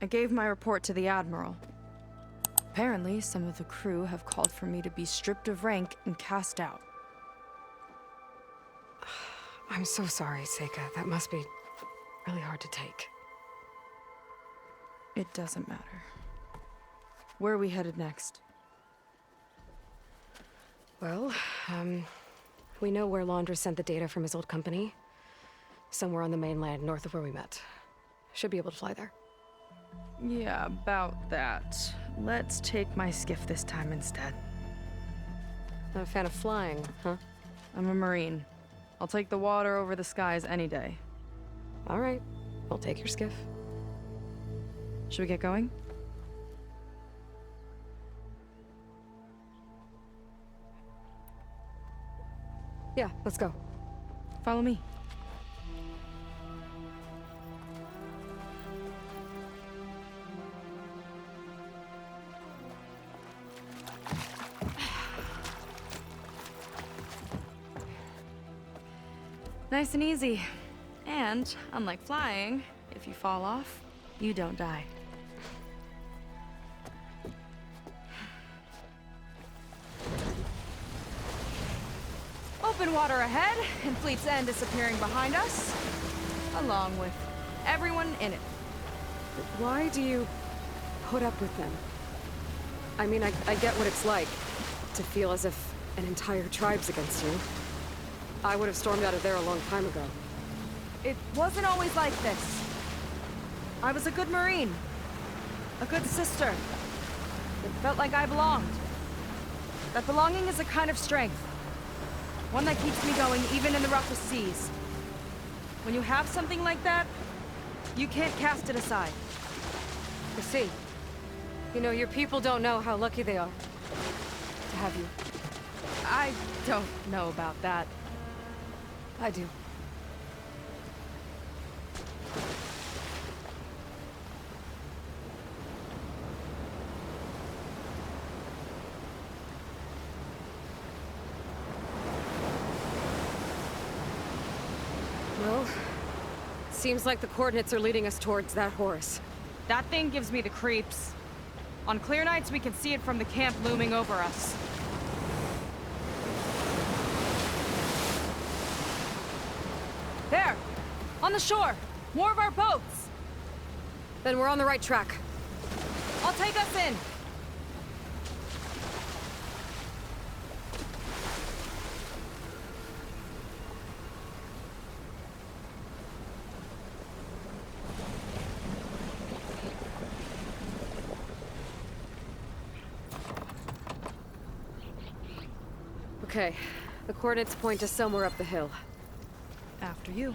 I gave my report to the Admiral. Apparently, some of the crew have called for me to be stripped of rank and cast out. I'm so sorry, Seika. That must be really hard to take. It doesn't matter. Where are we headed next? Well, we know where Laundra sent the data from his old company. Somewhere on the mainland, north of where we met. Should be able to fly there. Yeah, about that. Let's take my skiff this time instead. Not a fan of flying, huh? I'm a Marine. I'll take the water over the skies any day. All right. We'll take your skiff. Should we get going? Yeah, let's go. Follow me. Nice and easy. And, unlike flying, if you fall off, you don't die. Open water ahead, and Fleet's End disappearing behind us, along with everyone in it. But why do you put up with them? I mean, I get what it's like to feel as if an entire tribe's against you. I would have stormed out of there a long time ago. It wasn't always like this. I was a good Marine. A good sister. It felt like I belonged. That belonging is a kind of strength. One that keeps me going even in the roughest seas. When you have something like that, you can't cast it aside. You see, you know, your people don't know how lucky they are to have you. I don't know about that. I do. Well, seems like the coordinates are leading us towards that Horus. That thing gives me the creeps. On clear nights, we can see it from the camp looming over us. There! On the shore! More of our boats! Then we're on the right track. I'll take us in! Okay, the coordinates point to somewhere up the hill. After you.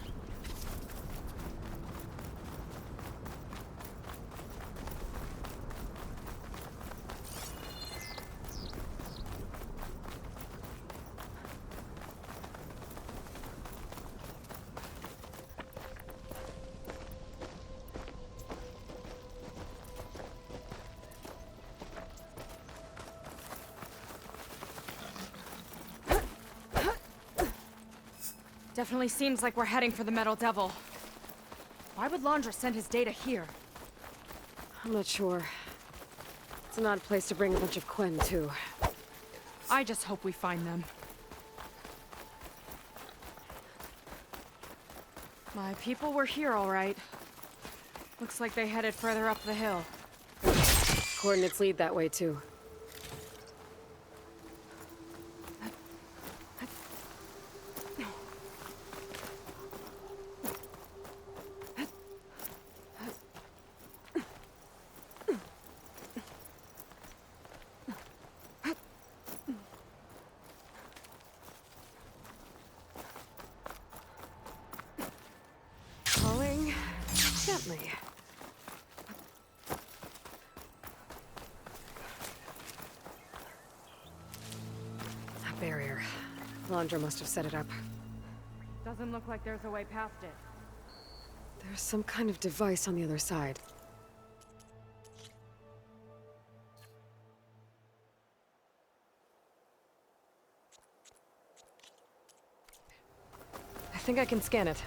Definitely seems like we're heading for the Metal Devil. Why would Laundra send his data here? I'm not sure. It's an odd place to bring a bunch of Quen, too. I just hope we find them. My people were here, all right. Looks like they headed further up the hill. Coordinates lead that way, too. Calling gently. That barrier. Laundra must have set it up. Doesn't look like there's a way past it. There's some kind of device on the other side. I think I can scan it.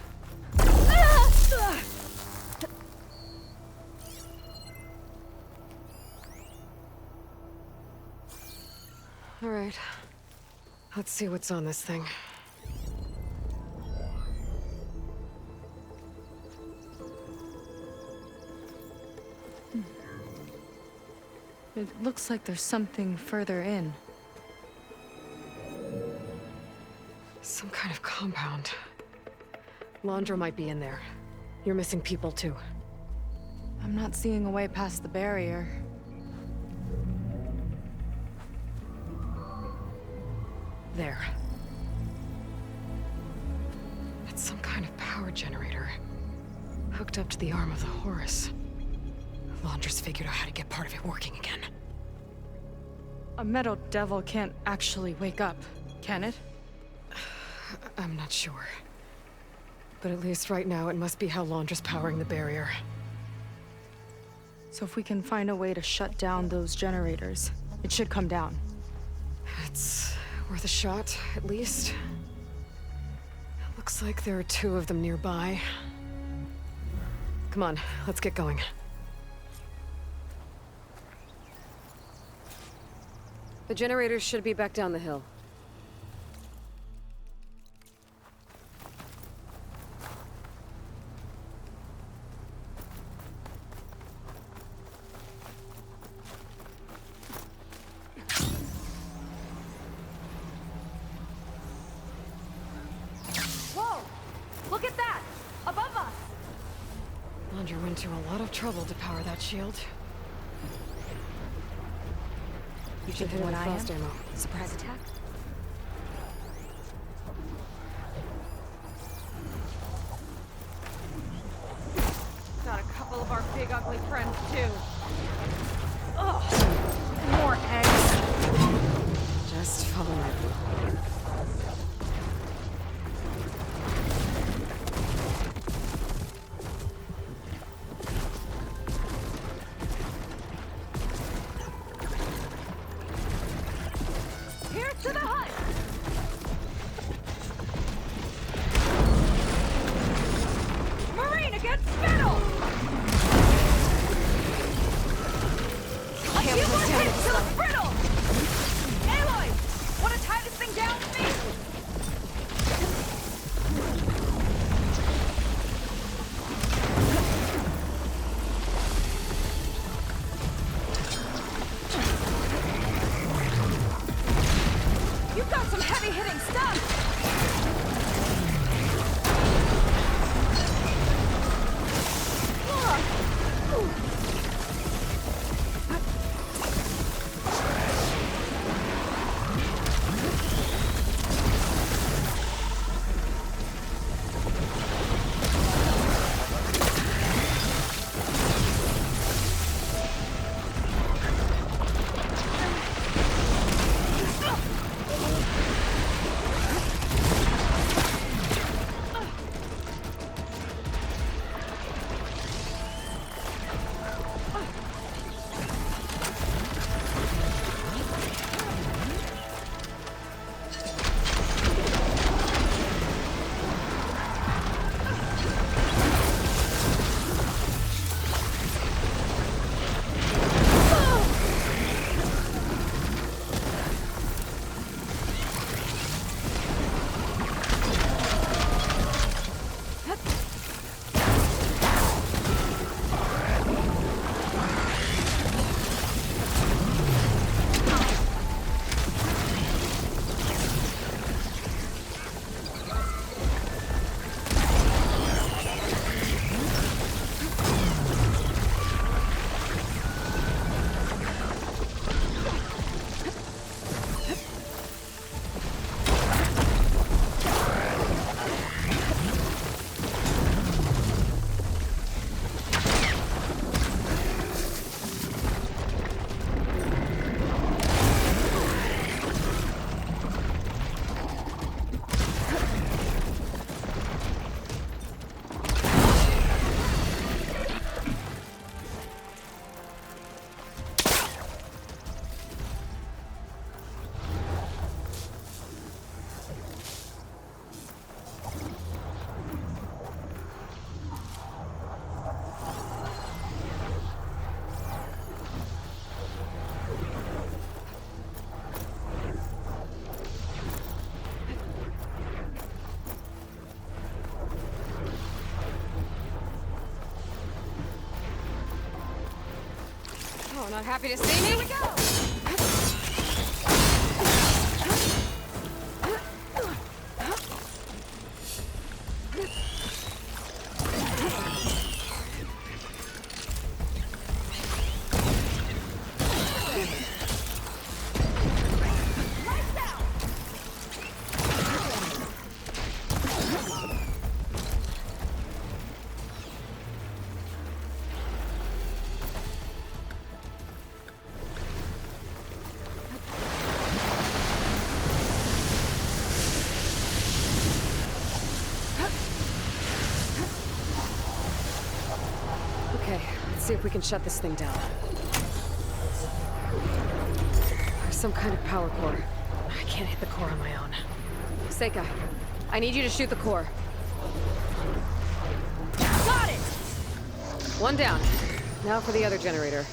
All right. Let's see what's on this thing. It looks like there's something further in. Some kind of compound. Laundra might be in there. You're missing people too. I'm not seeing a way past the barrier. There. It's some kind of power generator. Hooked up to the arm of the Horus. Laundra's figured out how to get part of it working again. A metal devil can't actually wake up, can it? I'm not sure. But at least right now, it must be how Laundra's powering the barrier. So if we can find a way to shut down those generators, it should come down. It's worth a shot, at least. Looks like there are 2 of them nearby. Come on, let's get going. The generators should be back down the hill. Whoa! Look at that! Above us! Laundra went to a lot of trouble to power that shield. You should hit it with frost ammo. Surprise attack? Got a couple of our big ugly friends too. Ugh! More eggs. Just follow it. Here to the hut! Marine against Spittle! A few more hits to the Spittle! Aloy! Wanna tie this thing down with me? You've got some heavy-hitting stuff! not happy to see me? Here we go! Okay, let's see if we can shut this thing down. There's some kind of power core. I can't hit the core on my own. Seika, I need you to shoot the core. Got it! One down. Now for the other generator.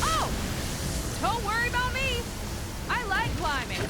Oh! Don't worry about me! I like climbing.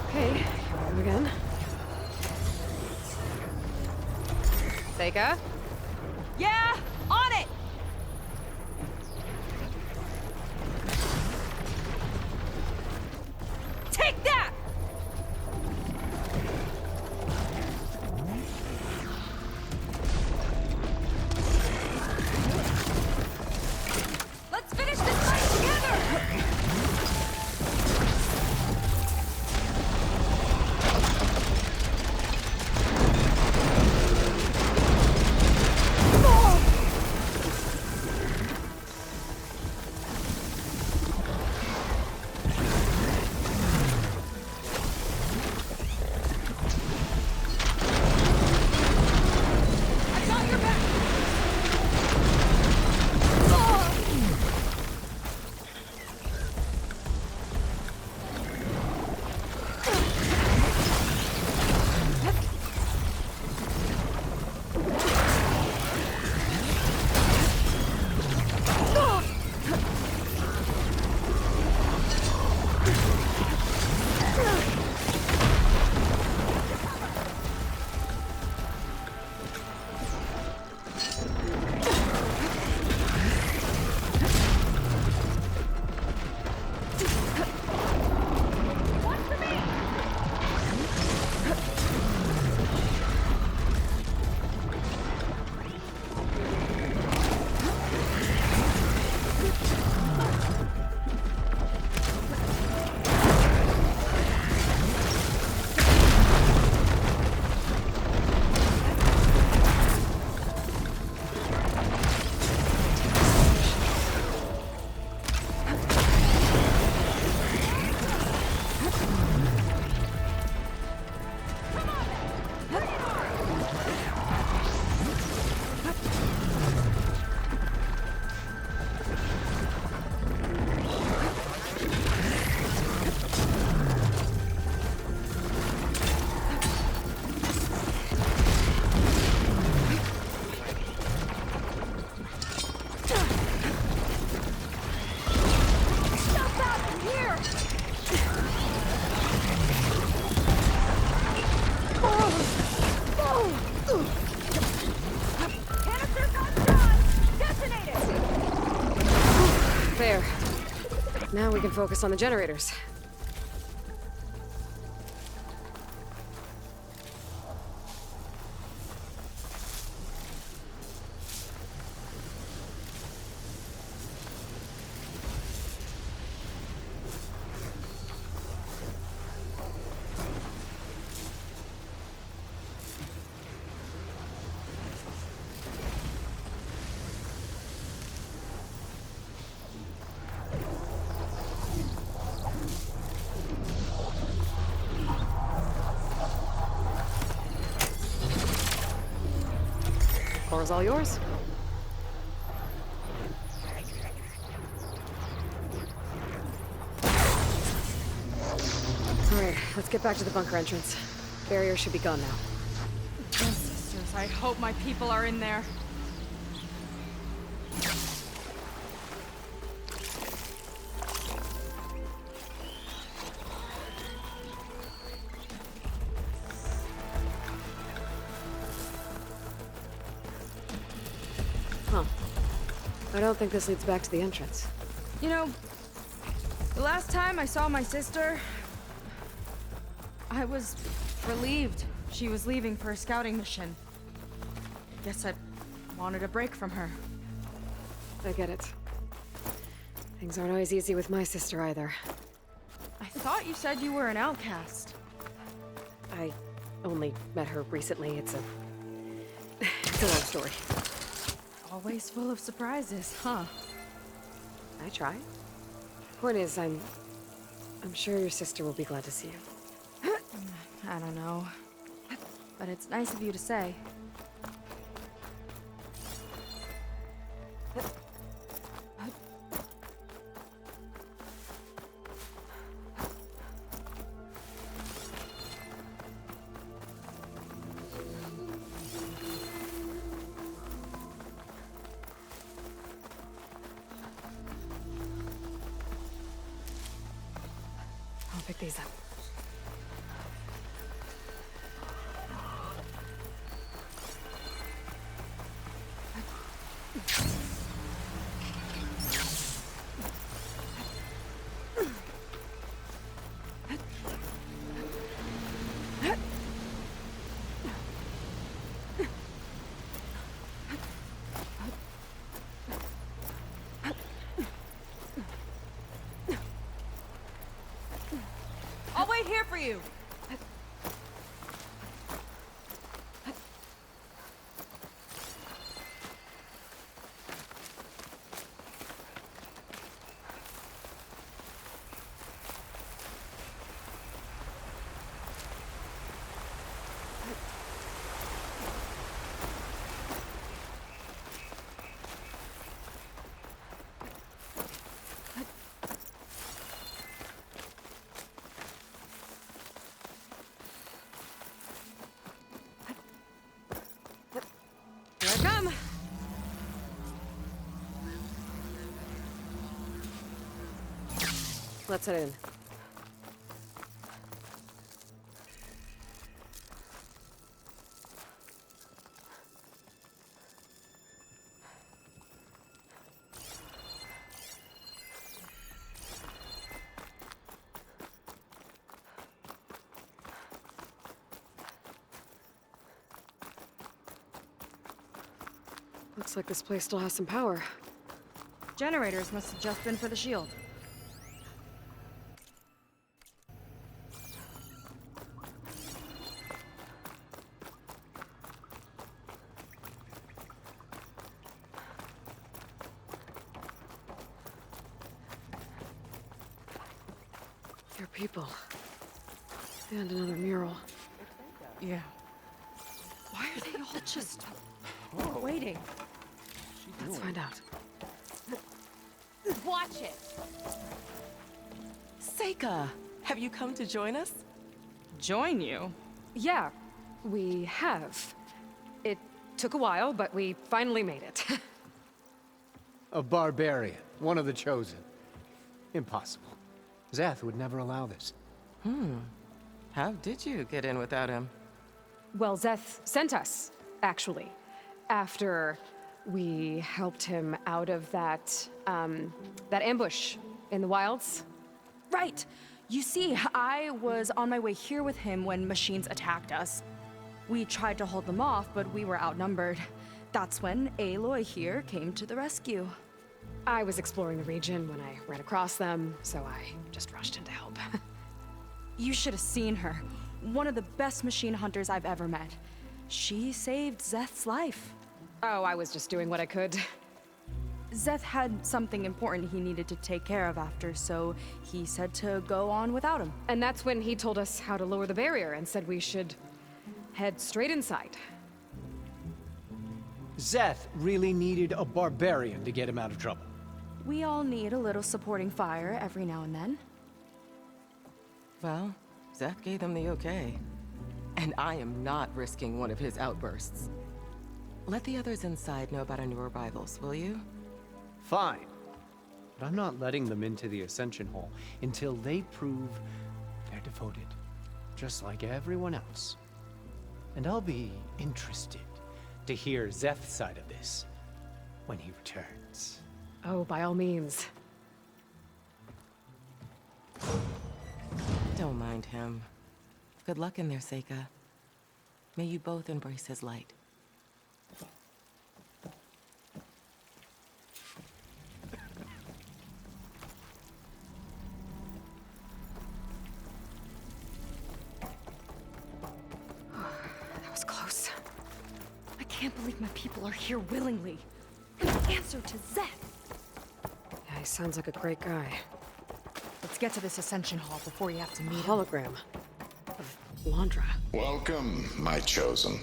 Okay, here we go again. Seika? Yeah! On it! Take that! Let's finish this fight together! I got your back! There. Now we can focus on the generators. Floor's all yours. Alright, let's get back to the bunker entrance. Barrier should be gone now. Oh, sisters, I hope my people are in there. Huh. I don't think this leads back to the entrance. You know, the last time I saw my sister, I was relieved she was leaving for a scouting mission. Guess I wanted a break from her. I get it. Things aren't always easy with my sister either. I thought you said you were an outcast. I only met her recently. It's a long story. Always full of surprises, huh? I try. Point is, I'm sure your sister will be glad to see you. I don't know. But it's nice of you to say. I'll pick these up. I'll wait here for you. Here I come! Let's head in. Looks like this place still has some power. Generators must have just been for the shield. Your people. And another mural. Yeah. Why are they all just waiting? Let's find out. Watch it! Seika, have you come to join us? Join you? Yeah, we have. It took a while, but we finally made it. A barbarian, one of the chosen. Impossible. Zeth would never allow this. How did you get in without him? Well, Zeth sent us, actually. After we helped him out of that ambush in the wilds. Right! You see, I was on my way here with him when machines attacked us. We tried to hold them off, but we were outnumbered. That's when Aloy here came to the rescue. I was exploring the region when I ran across them, so I just rushed in to help. You should have seen her. One of the best machine hunters I've ever met. She saved Zeth's life. Oh, I was just doing what I could. Zeth had something important he needed to take care of after, so he said to go on without him. And that's when he told us how to lower the barrier and said we should head straight inside. Zeth really needed a barbarian to get him out of trouble. We all need a little supporting fire every now and then. Well, Zeth gave them the okay. And I am not risking one of his outbursts. Let the others inside know about our new arrivals, will you? Fine. But I'm not letting them into the Ascension Hall until they prove they're devoted, just like everyone else. And I'll be interested to hear Zeth's side of this when he returns. Oh, by all means. Don't mind him. Good luck in there, Seika. May you both embrace his light. That was close. I can't believe my people are here willingly. In answer to Zeth. Yeah, he sounds like a great guy. Let's get to this Ascension Hall before you have to meet him. Hologram of Landra. Welcome, my chosen.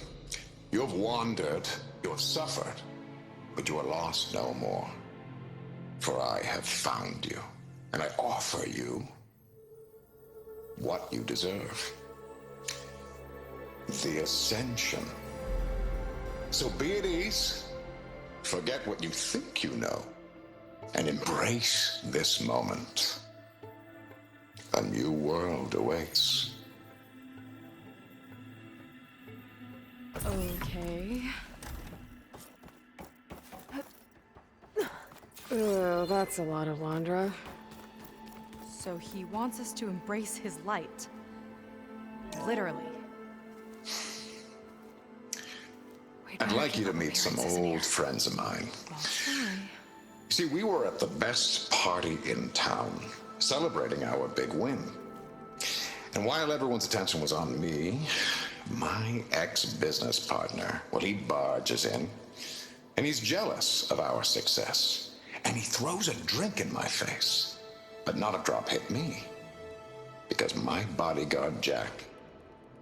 You have wandered, you have suffered, but you are lost no more. For I have found you, and I offer you what you deserve. The Ascension. So be at ease, forget what you think you know, and embrace this moment. A new world awaits. Okay. That's a lot of Landra. So he wants us to embrace his light. Literally. I'd like you to meet some old friends of mine. I'll try. See, we were at the best party in town, celebrating our big win. And while everyone's attention was on me, my ex-business partner, well, he barges in, and he's jealous of our success. And he throws a drink in my face. But not a drop hit me. Because my bodyguard, Jack,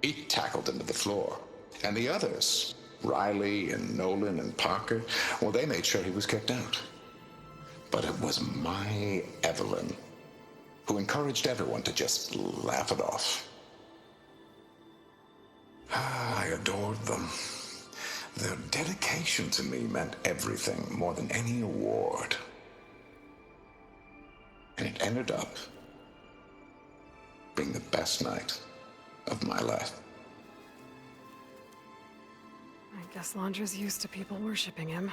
he tackled him to the floor. And the others, Riley and Nolan and Parker, well, they made sure he was kicked out. But it was my Evelyn who encouraged everyone to just laugh it off. I adored them. Their dedication to me meant everything, more than any award. And it ended up being the best night of my life. I guess Landra's used to people worshipping him.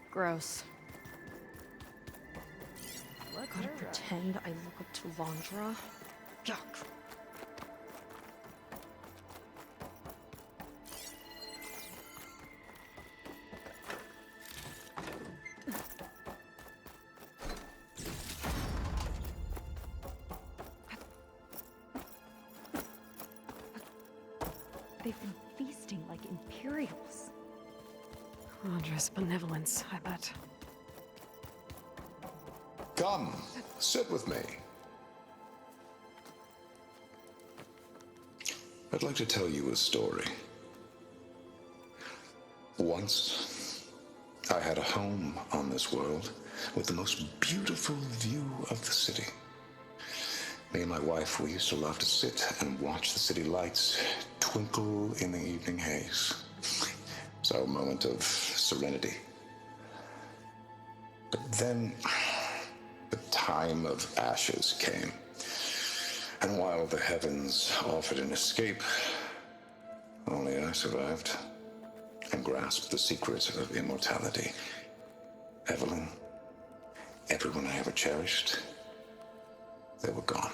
Gross. Gotta pretend I look up to Landra. Yuck. They've been feasting like Imperials. Landra's benevolence, I bet. Come, sit with me. I'd like to tell you a story. Once, I had a home on this world with the most beautiful view of the city. Me and my wife, we used to love to sit and watch the city lights twinkle in the evening haze. It's our moment of serenity. But then, the time of ashes came. And while the heavens offered an escape, only I survived and grasped the secret of immortality. Evelyn, everyone I ever cherished, they were gone.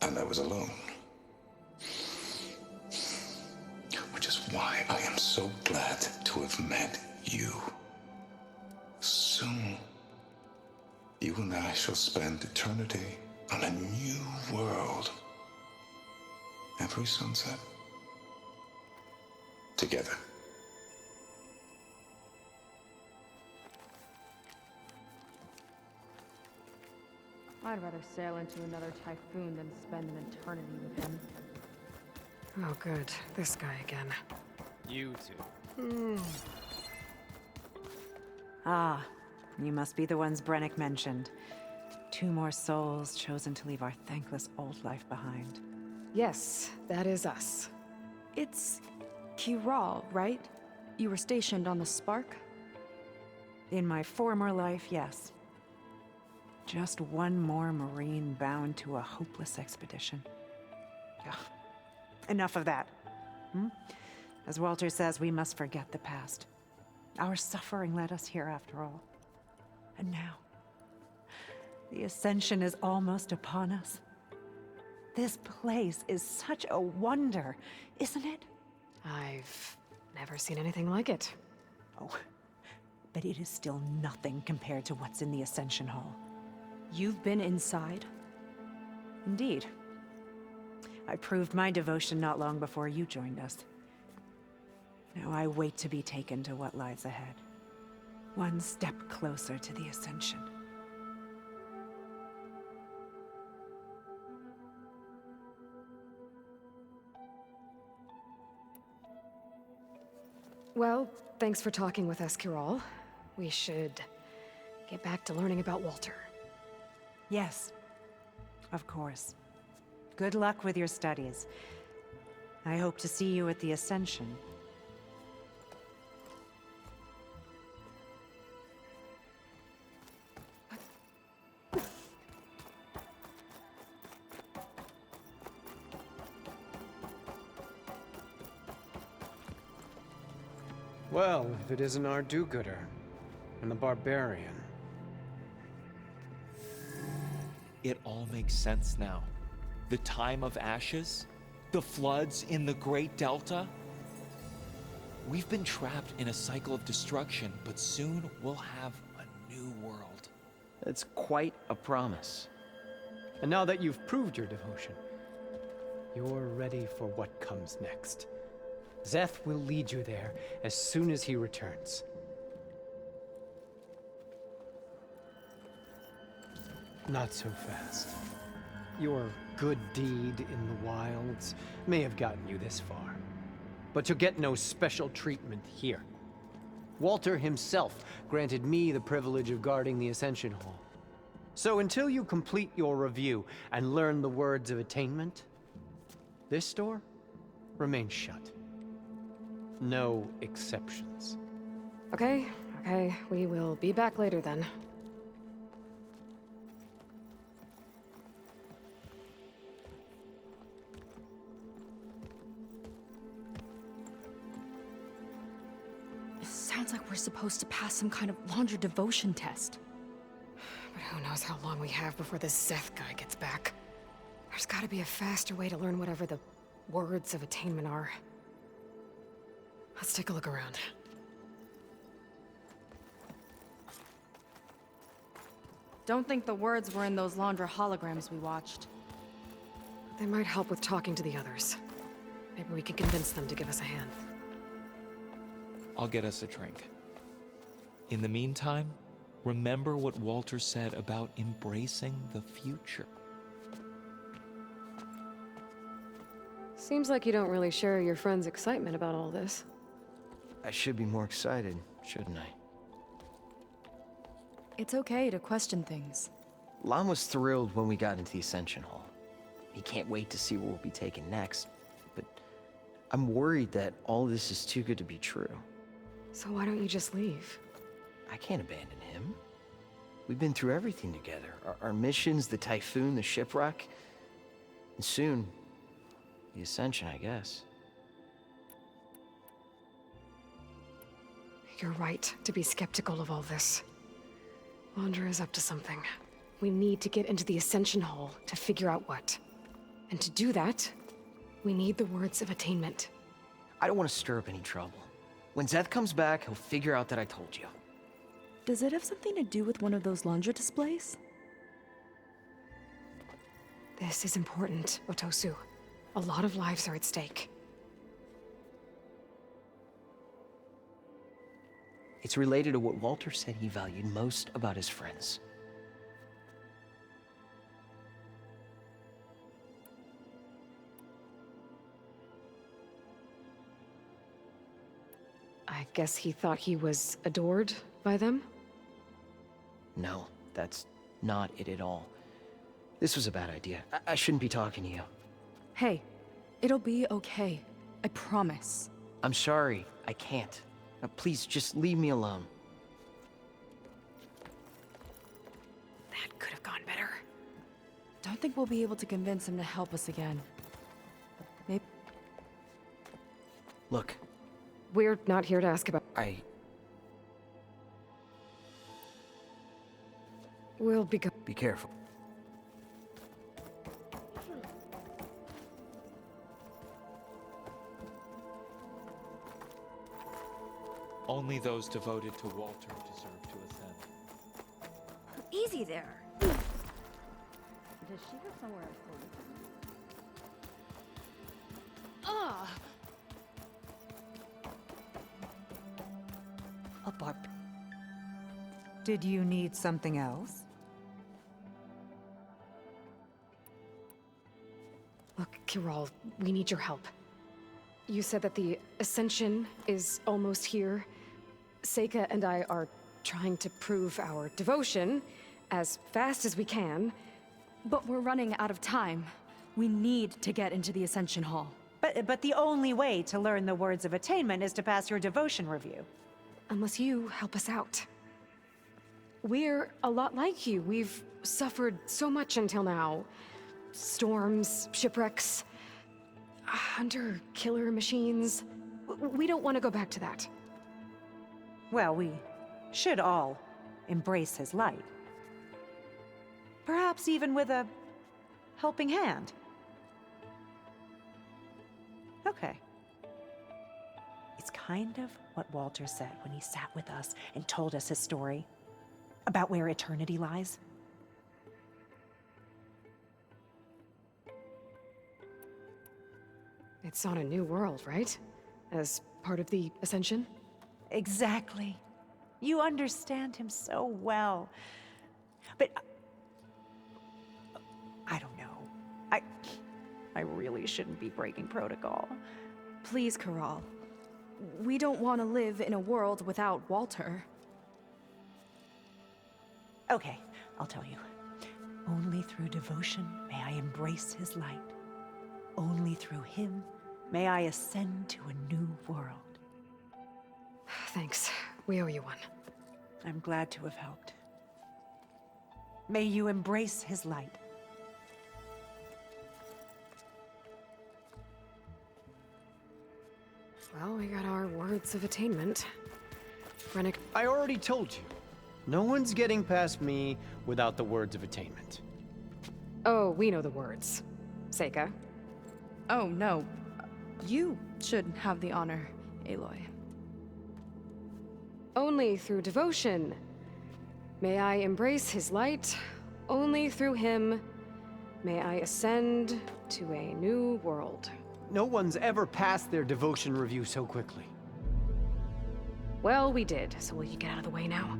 And I was alone. Which is why I am so glad to have met you. Soon, you and I shall spend eternity on a new world. Every sunset. Together. I'd rather sail into another typhoon than spend an eternity with him. Oh, good. This guy again. You two. Ah, you must be the ones Brennick mentioned. 2 more souls chosen to leave our thankless old life behind. Yes, that is us. It's Kiral, right? You were stationed on the Spark? In my former life, yes. Just one more Marine bound to a hopeless expedition. Ugh. Enough of that. As Walter says, we must forget the past. Our suffering led us here after all. And now, the Ascension is almost upon us. This place is such a wonder, isn't it? I've never seen anything like it. Oh, but it is still nothing compared to what's in the Ascension Hall. You've been inside? Indeed. I proved my devotion not long before you joined us. Now I wait to be taken to what lies ahead. One step closer to the Ascension. Well, thanks for talking with us, Kiral. We should get back to learning about Walter. Yes, of course. Good luck with your studies. I hope to see you at the Ascension. Well, if it isn't our do-gooder and the barbarian. It all makes sense now. The time of ashes, the floods in the Great Delta. We've been trapped in a cycle of destruction, but soon we'll have a new world. It's quite a promise. And now that you've proved your devotion, you're ready for what comes next. Szeth will lead you there as soon as he returns. Not so fast. Your good deed in the wilds may have gotten you this far, but you'll get no special treatment here. Walter himself granted me the privilege of guarding the Ascension Hall. So until you complete your review and learn the words of attainment, this door remains shut. No exceptions. Okay, we will be back later then. It sounds like we're supposed to pass some kind of laundry devotion test. But who knows how long we have before this Szeth guy gets back. There's gotta be a faster way to learn whatever the words of attainment are. Let's take a look around. Don't think the words were in those Laundra holograms we watched. They might help with talking to the others. Maybe we can convince them to give us a hand. I'll get us a drink. In the meantime, remember what Walter said about embracing the future. Seems like you don't really share your friend's excitement about all this. I should be more excited, shouldn't I? It's okay to question things. Lon was thrilled when we got into the Ascension Hall. He can't wait to see where we'll be taken next, but I'm worried that all this is too good to be true. So why don't you just leave? I can't abandon him. We've been through everything together. Our missions, the Typhoon, the shipwreck, and soon, the Ascension, I guess. You're right to be skeptical of all this. Laundra is up to something. We need to get into the Ascension Hall to figure out what. And to do that, we need the words of attainment. I don't want to stir up any trouble. When Szeth comes back, he'll figure out that I told you. Does it have something to do with one of those Laundra displays? This is important, Otosu. A lot of lives are at stake. It's related to what Walter said he valued most about his friends. I guess he thought he was adored by them? No, that's not it at all. This was a bad idea. I shouldn't be talking to you. Hey, it'll be okay. I promise. I'm sorry, I can't. Please, just leave me alone. That could have gone better. Don't think we'll be able to convince him to help us again. Maybe. Look, We're not here to ask about... We'll be go... Be careful. Only those devoted to Walter deserve to ascend. Easy there. Does she have somewhere else for me? A barb. Did you need something else? Look, Kiral, we need your help. You said that the Ascension is almost here. Seika and I are trying to prove our devotion as fast as we can. But we're running out of time. We need to get into the Ascension Hall. But the only way to learn the words of attainment is to pass your devotion review. Unless you help us out. We're a lot like you. We've suffered so much until now. Storms, shipwrecks, hunter-killer machines. We don't want to go back to that. Well, we should all embrace his light. Perhaps even with a helping hand. Okay. It's kind of what Walter said when he sat with us and told us his story about where eternity lies. It's on a new world, right? As part of the Ascension? Exactly. You understand him so well. But I don't know. I really shouldn't be breaking protocol. Please, Kiral. We don't want to live in a world without Walter. Okay, I'll tell you. Only through devotion may I embrace his light. Only through him may I ascend to a new world. Thanks. We owe you one. I'm glad to have helped. May you embrace his light. Well, we got our words of attainment. Rennick. I already told you. No one's getting past me without the words of attainment. Oh, we know the words. Seika. Oh, no. You should have the honor, Aloy. Only through devotion may I embrace his light. Only through him may I ascend to a new world. No one's ever passed their devotion review so quickly. Well, we did, so will you get out of the way now?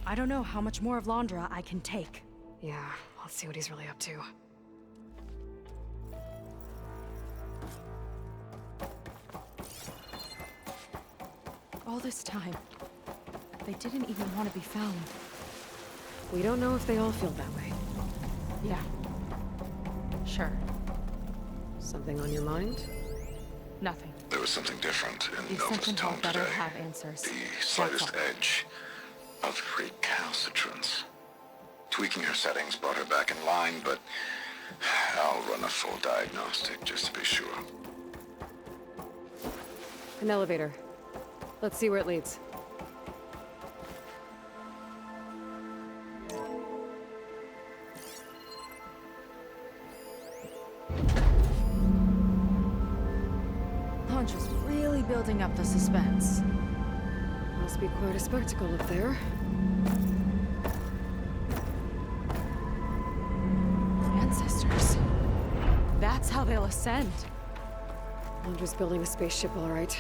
I don't know how much more of Londra I can take. Yeah, let's see what he's really up to. All this time, they didn't even want to be found. We don't know if they all feel that way. Yeah. Sure. Something on your mind? Nothing. There was something different in The Nova's Ascension Hall tone better today. have answers. The That's slightest all. edge of recalcitrance. Tweaking her settings brought her back in line, but I'll run a full diagnostic just to be sure. An elevator. Let's see where it leads. Londra's really building up the suspense. Must be quite a spectacle up there. Ancestors. That's how they'll ascend. Londra's building a spaceship, all right.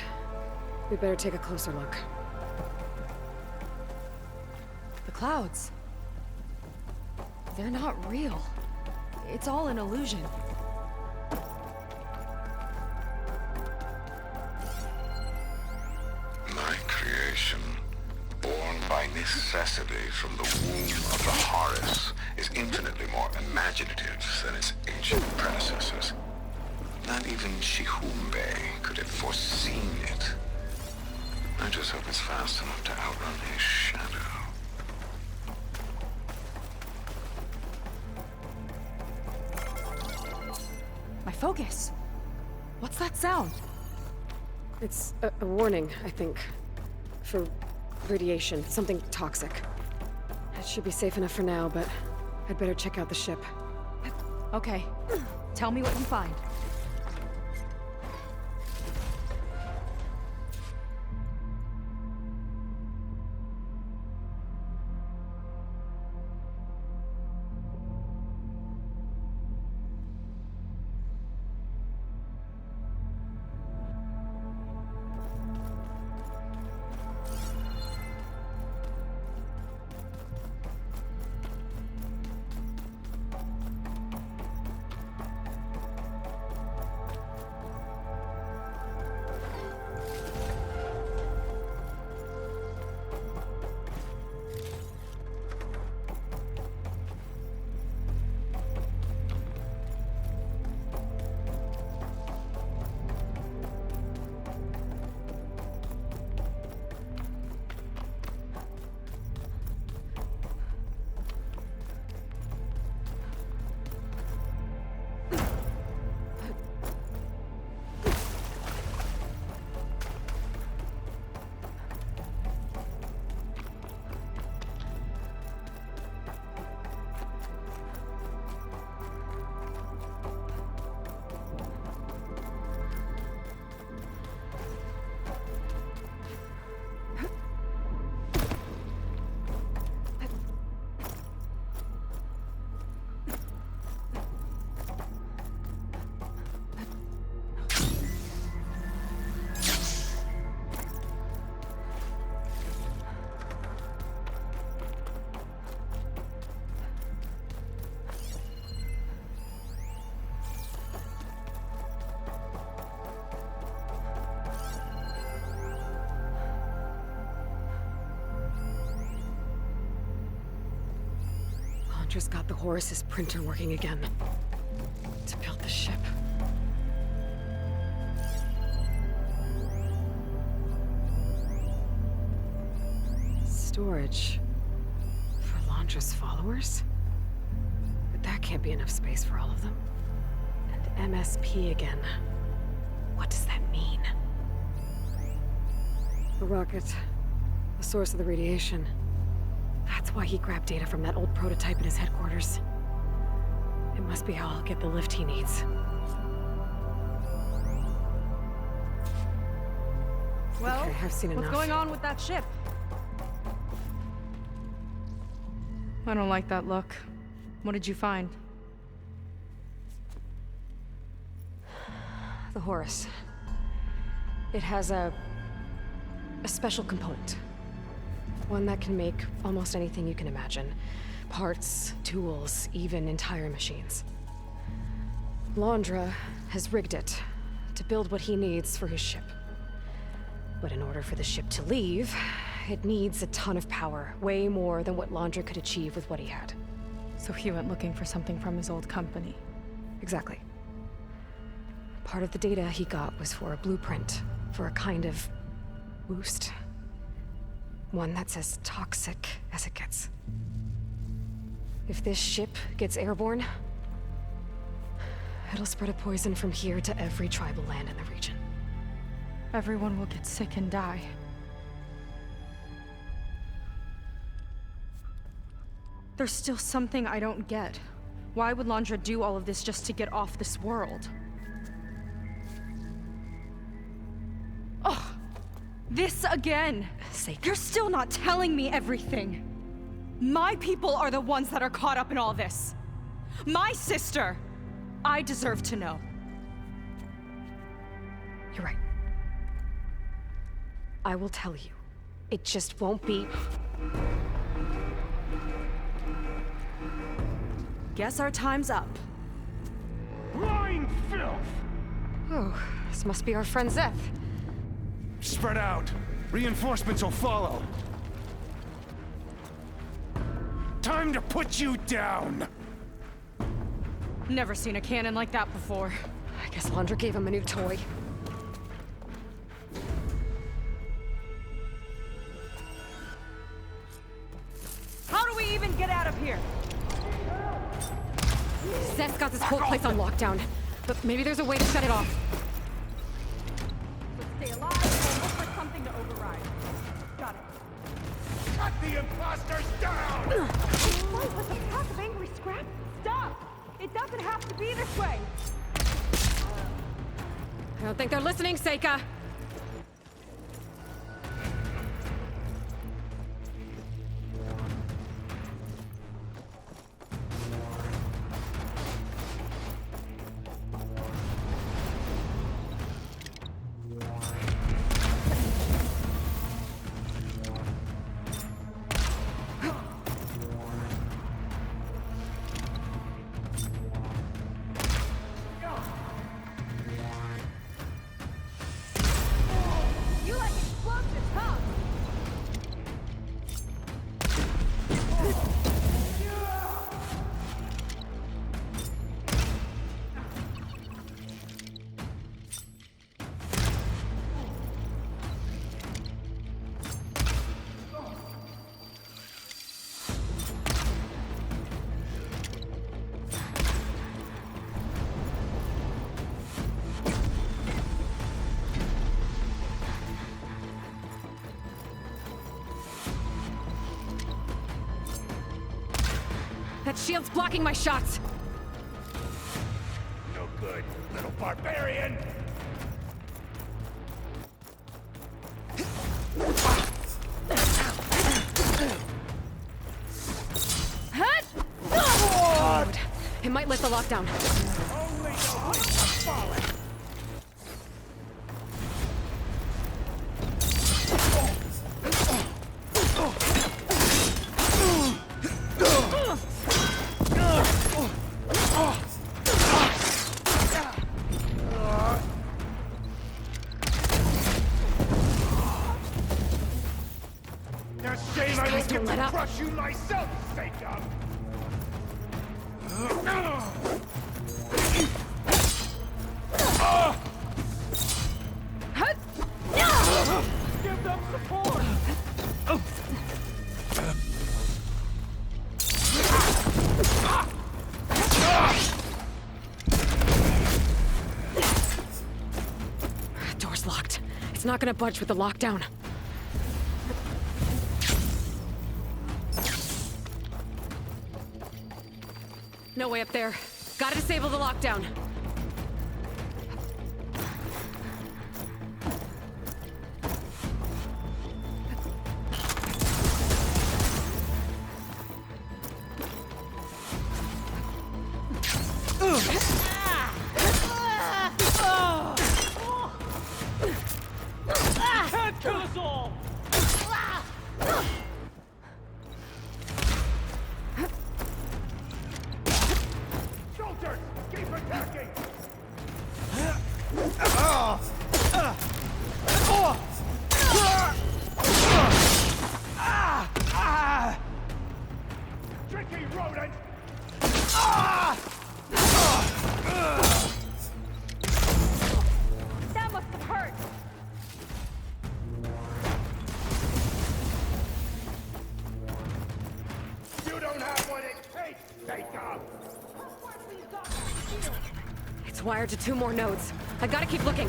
We better take a closer look. The clouds. They're not real. It's all an illusion. My creation, born by necessity from the womb of the Horus, is infinitely more imaginative than its ancient predecessors. Not even Shihumbe could have foreseen it. I just hope it's fast enough to outrun his shadow. My focus. What's that sound? It's a warning, I think. For radiation, something toxic. It should be safe enough for now, but I'd better check out the ship. Okay. Tell me what you find. Just got the Horus's printer working again. To build the ship. Storage. For Londra's followers? But that can't be enough space for all of them. And MSP again. What does that mean? The rocket. The source of the radiation. That's why he grabbed data from that old prototype in his headquarters. It must be how I'll get the lift he needs. Well, okay, I've seen enough. what's going on with that ship? I don't like that look. What did you find? The Horus. It has a special component. One that can make almost anything you can imagine. Parts, tools, even entire machines. Londra has rigged it to build what he needs for his ship. But in order for the ship to leave, it needs a ton of power, way more than what Londra could achieve with what he had. So he went looking for something from his old company. Exactly. Part of the data he got was for a blueprint, for a kind of boost. One that's as toxic as it gets. If this ship gets airborne, it'll spread a poison from here to every tribal land in the region. Everyone will get sick and die. There's still something I don't get. Why would Londra do all of this just to get off this world? Oh, this again! You're still not telling me everything! My people are the ones that are caught up in all this! My sister! I deserve to know. You're right. I will tell you. It just won't be... Guess our time's up. filth! Oh, this must be our friend Zeth. Spread out. Reinforcements will follow. Time to put you down! Never seen a cannon like that before. I guess Laundra gave him a new toy. How do we even get out of here? Zeth's got this whole place on lockdown, but maybe there's a way to shut it off. Let's stay alive and look for something to override. Got it. Cut the imposters down! Fight with a pack of angry scrap? Stop! It doesn't have to be this way! I don't think they're listening, Seika. You like explosives, huh? That shield's blocking my shots. No good, little barbarian! Load. It might lift the lockdown. Only the weak have fallen! A shame I guys don't don't get let to up. crush you myself, Seika! Give them support! Door's locked. It's not gonna budge with the lockdown. No way up there. Gotta disable the lockdown. Can't kill us all! Soldiers, keep attacking! Tricky rodent! That must have hurt! You don't have what it takes, Seika! It's wired to 2 more nodes. I gotta keep looking.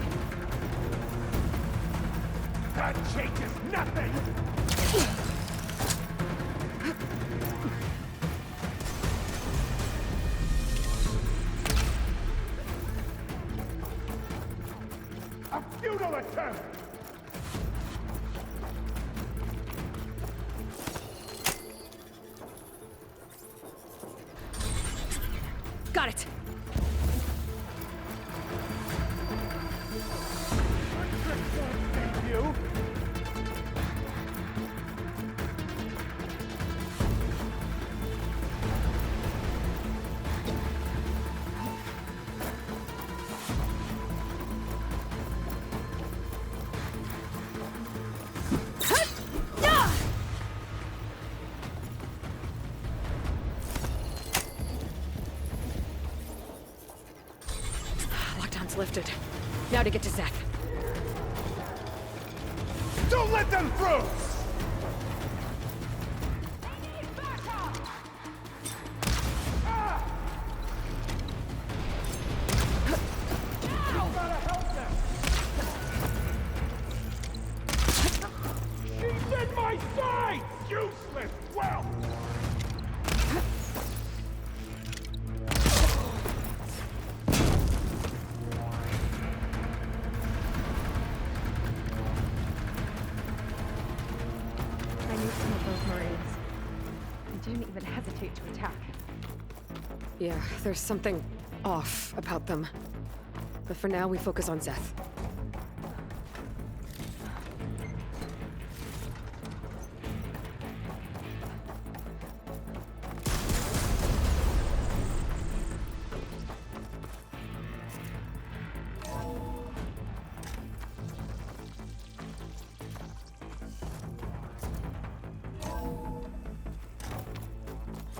That changes nothing! A futile attempt! Got it. You? Now to get to Zeth. Don't let them through! She's in my sight! Useless! Well! I knew some of those Marines. They didn't even hesitate to attack. Yeah, there's something off about them. But for now, we focus on Zeth.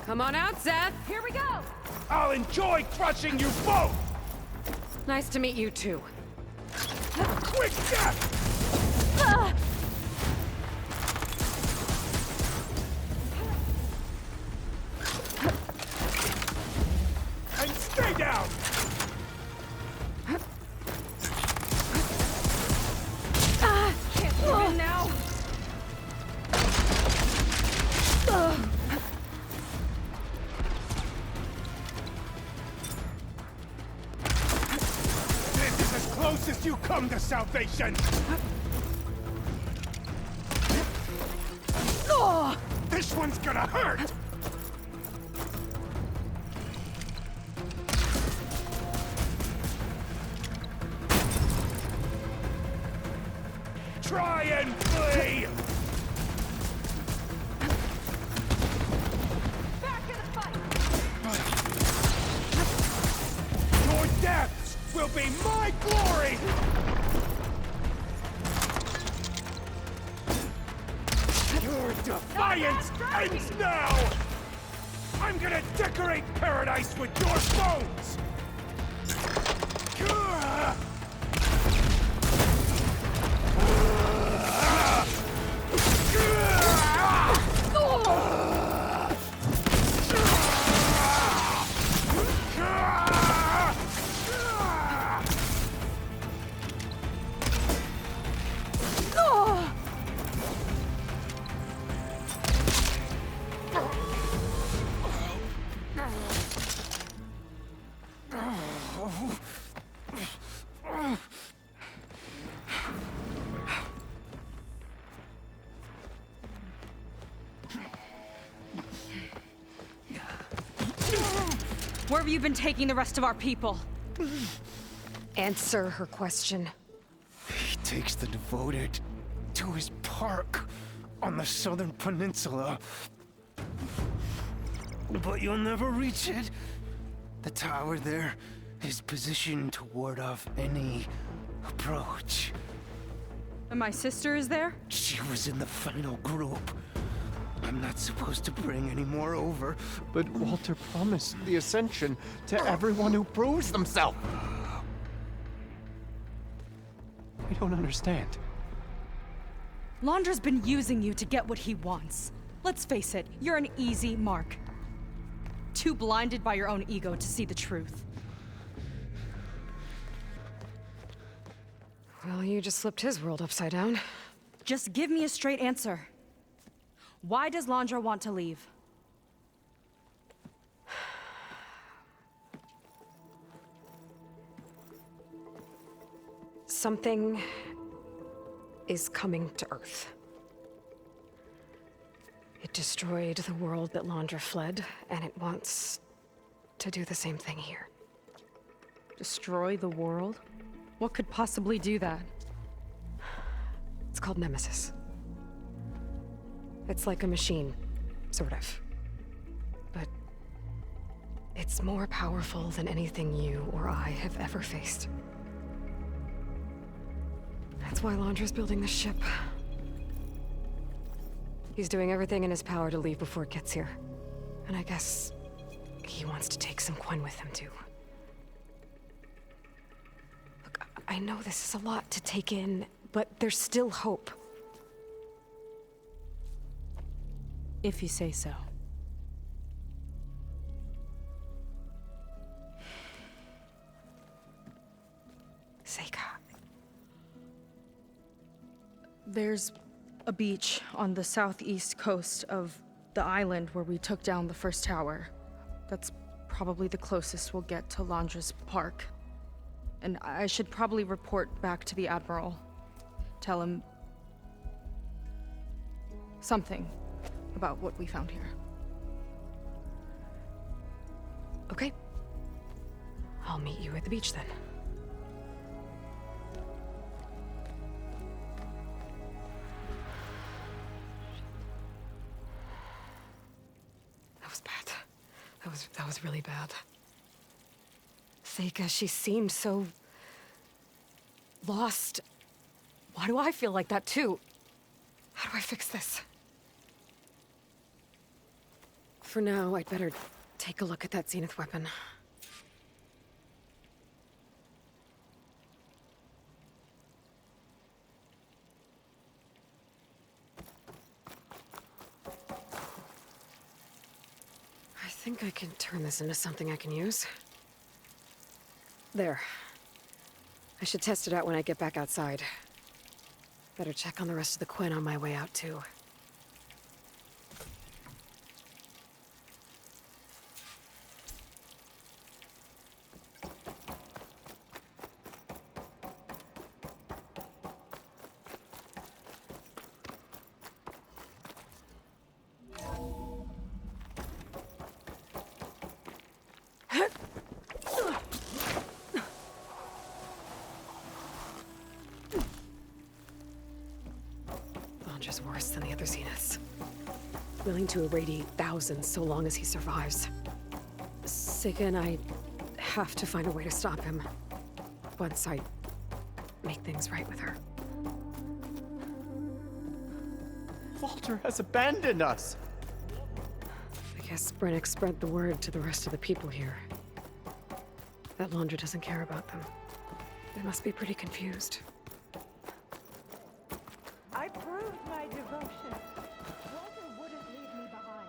Come on out, Zeth! Here we go! I'll enjoy crushing you both! Nice to meet you, too. Quick death! And stay down! Can't move in now! This is as close as you come to salvation! This one's gonna hurt! Try and flee! Back in the fight! Your deaths will be my glory! Your defiance ends now! I'm gonna decorate paradise with your bones! Where have you been taking the rest of our people? Answer her question. He takes the devoted to his park on the southern peninsula. But you'll never reach it. The tower there is positioned to ward off any approach. And my sister is there? She was in the final group. I'm not supposed to bring any more over. But Walter promised the Ascension to everyone who proves themselves. I don't understand. Londra's been using you to get what he wants. Let's face it, you're an easy mark. Too blinded by your own ego to see the truth. Well, you just flipped his world upside down. Just give me a straight answer. Why does Londra want to leave? Something is coming to Earth. It destroyed the world that Londra fled, and it wants to do the same thing here. Destroy the world? What could possibly do that? It's called Nemesis. It's like a machine, sort of. But it's more powerful than anything you or I have ever faced. That's why Londra's building the ship. He's doing everything in his power to leave before it gets here. And I guess he wants to take some Quen with him, too. Look, I know this is a lot to take in, but there's still hope. If you say so. Seika. There's a beach on the southeast coast of the island where we took down the first tower. That's probably the closest we'll get to Londra's Park. And I should probably report back to the Admiral. Tell him something about what we found here. Okay. I'll meet you at the beach then. That was bad. That was really bad. Seika, she seemed so lost. Why do I feel like that too? How do I fix this? For now, I'd better take a look at that Zenith weapon. I think I can turn this into something I can use. There. I should test it out when I get back outside. Better check on the rest of the Quen on my way out, too. Just worse than the other Zeniths. Willing to irradiate thousands so long as he survives. Seika and I have to find a way to stop him. Once I make things right with her. Walter has abandoned us! I guess Brennick spread the word to the rest of the people here. That Londra doesn't care about them. They must be pretty confused. I proved my devotion. Walter wouldn't leave me behind.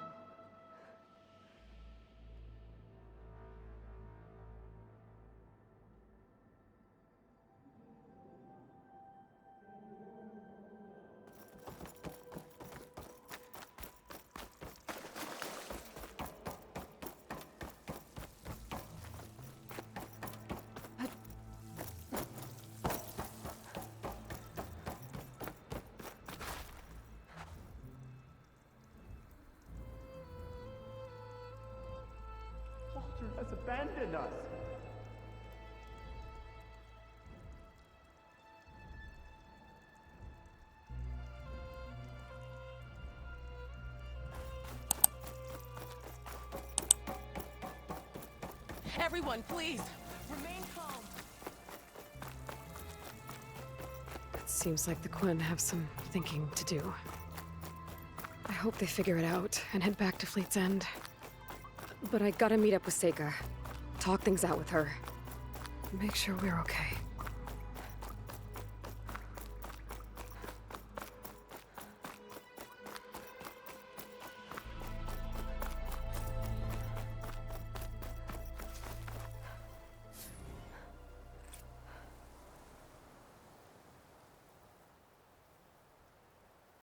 Has abandoned us. Everyone, please, remain calm. It seems like the Quen have some thinking to do. I hope they figure it out and head back to Fleet's End. But I gotta meet up with Seika. Talk things out with her. Make sure we're okay.